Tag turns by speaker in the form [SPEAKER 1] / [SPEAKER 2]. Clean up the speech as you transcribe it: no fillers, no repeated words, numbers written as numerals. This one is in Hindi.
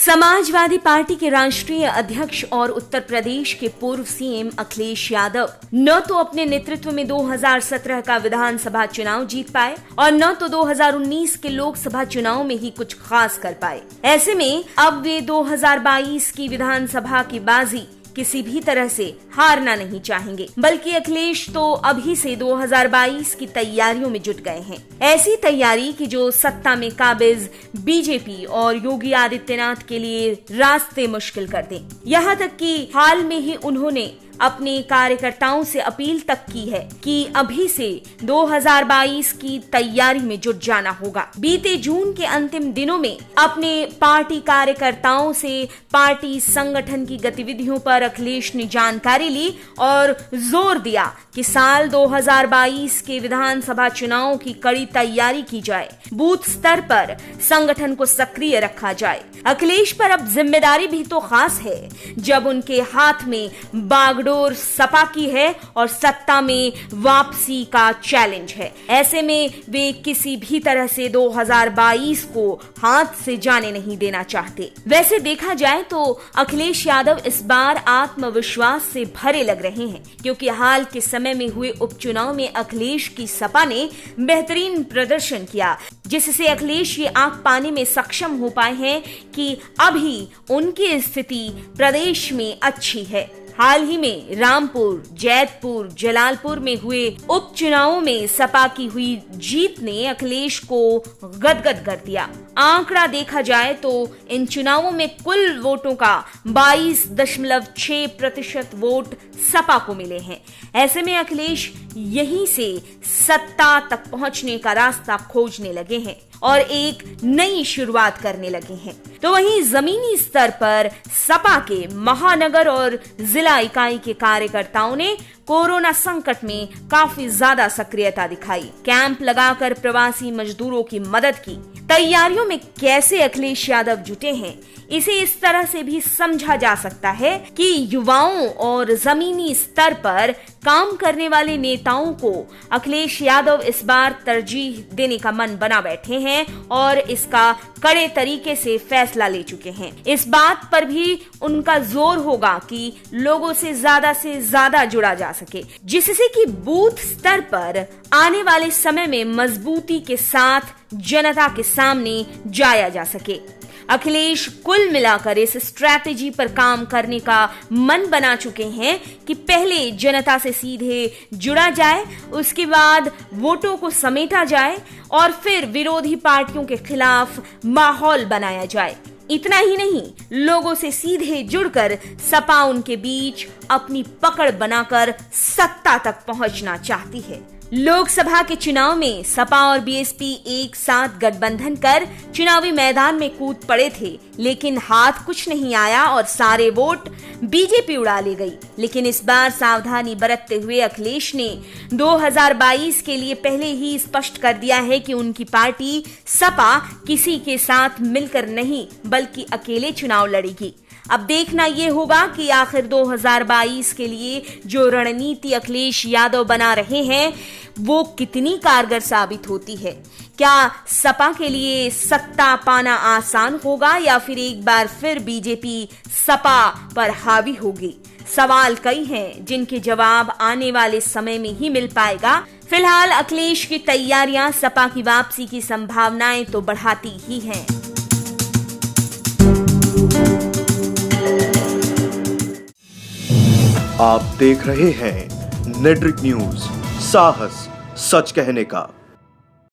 [SPEAKER 1] समाजवादी पार्टी के राष्ट्रीय अध्यक्ष और उत्तर प्रदेश के पूर्व सीएम अखिलेश यादव न तो अपने नेतृत्व में 2017 का विधानसभा चुनाव जीत पाए और न तो 2019 के लोकसभा चुनाव में ही कुछ खास कर पाए। ऐसे में अब वे 2022 की विधानसभा की बाजी किसी भी तरह से हारना नहीं चाहेंगे, बल्कि अखिलेश तो अभी से 2022 की तैयारियों में जुट गए हैं। ऐसी तैयारी कि जो सत्ता में काबिज बीजेपी और योगी आदित्यनाथ के लिए रास्ते मुश्किल कर दे। यहाँ तक कि हाल में ही उन्होंने अपने कार्यकर्ताओं से अपील तक की है कि अभी से 2022 की तैयारी में जुट जाना होगा। बीते जून के अंतिम दिनों में अपने पार्टी कार्यकर्ताओं से पार्टी संगठन की गतिविधियों पर अखिलेश ने जानकारी ली और जोर दिया कि साल 2022 के विधानसभा चुनाव की कड़ी तैयारी की जाए, बूथ स्तर पर संगठन को सक्रिय रखा जाए। अखिलेश पर अब जिम्मेदारी भी तो खास है, जब उनके हाथ में बागडोर सपा की है और सत्ता में वापसी का चैलेंज है। ऐसे में वे किसी भी तरह से 2022 को हाथ से जाने नहीं देना चाहते। वैसे देखा जाए तो अखिलेश यादव इस बार आत्मविश्वास से भरे लग रहे हैं, क्योंकि हाल के समय में हुए उपचुनाव में अखिलेश की सपा ने बेहतरीन प्रदर्शन किया, जिससे अखिलेश ये आंख पाने में सक्षम हो पाए हैं कि अभी उनकी स्थिति प्रदेश में अच्छी है। हाल ही में रामपुर, जैतपुर, जलालपुर में हुए उपचुनावों में सपा की हुई जीत ने अखिलेश को गदगद कर दिया। आंकड़ा देखा जाए तो इन चुनावों में कुल वोटों का 22.6% वोट सपा को मिले हैं। ऐसे में अखिलेश यहीं से सत्ता तक पहुंचने का रास्ता खोजने लगे हैं और एक नई शुरुआत करने लगे हैं। तो वहीं जमीनी स्तर पर सपा के महानगर और जिला इकाई के कार्यकर्ताओं ने कोरोना संकट में काफी ज्यादा सक्रियता दिखाई, कैंप लगाकर प्रवासी मजदूरों की मदद की। तैयारियों में कैसे अखिलेश यादव जुटे हैं, इसे इस तरह से भी समझा जा सकता है कि युवाओं और जमीनी स्तर पर काम करने वाले नेताओं को अखिलेश यादव इस बार तरजीह देने का मन बना बैठे हैं और इसका कड़े तरीके से फैसला ले चुके हैं। इस बात पर भी उनका जोर होगा कि लोगों से ज्यादा जुड़ा जा सके, जिससे कि बूथ स्तर पर आने वाले समय में मजबूती के साथ जनता के सामने जाया जा सके। अखिलेश कुल मिलाकर इस स्ट्रैटेजी पर काम करने का मन बना चुके हैं कि पहले जनता से सीधे जुड़ा जाए, उसके बाद वोटों को समेटा जाए और फिर विरोधी पार्टियों के खिलाफ माहौल बनाया जाए। इतना ही नहीं, लोगों से सीधे जुड़कर सपा उनके बीच अपनी पकड़ बनाकर सत्ता तक पहुंचना चाहती है। लोकसभा के चुनाव में सपा और बीएसपी एक साथ गठबंधन कर चुनावी मैदान में कूद पड़े थे, लेकिन हाथ कुछ नहीं आया और सारे वोट बीजेपी उड़ा ले गई। लेकिन इस बार सावधानी बरतते हुए अखिलेश ने 2022 के लिए पहले ही स्पष्ट कर दिया है कि उनकी पार्टी सपा किसी के साथ मिलकर नहीं बल्कि अकेले चुनाव लड़ेगी। अब देखना ये होगा कि आखिर 2022 के लिए जो रणनीति अखिलेश यादव बना रहे हैं वो कितनी कारगर साबित होती है। क्या सपा के लिए सत्ता पाना आसान होगा या फिर एक बार फिर बीजेपी सपा पर हावी होगी? सवाल कई हैं जिनके जवाब आने वाले समय में ही मिल पाएगा। फिलहाल अखिलेश की तैयारियां सपा की वापसी की संभावनाएं तो बढ़ाती ही हैं।
[SPEAKER 2] आप देख रहे हैं नेट्रिक न्यूज, साहस सच कहने का।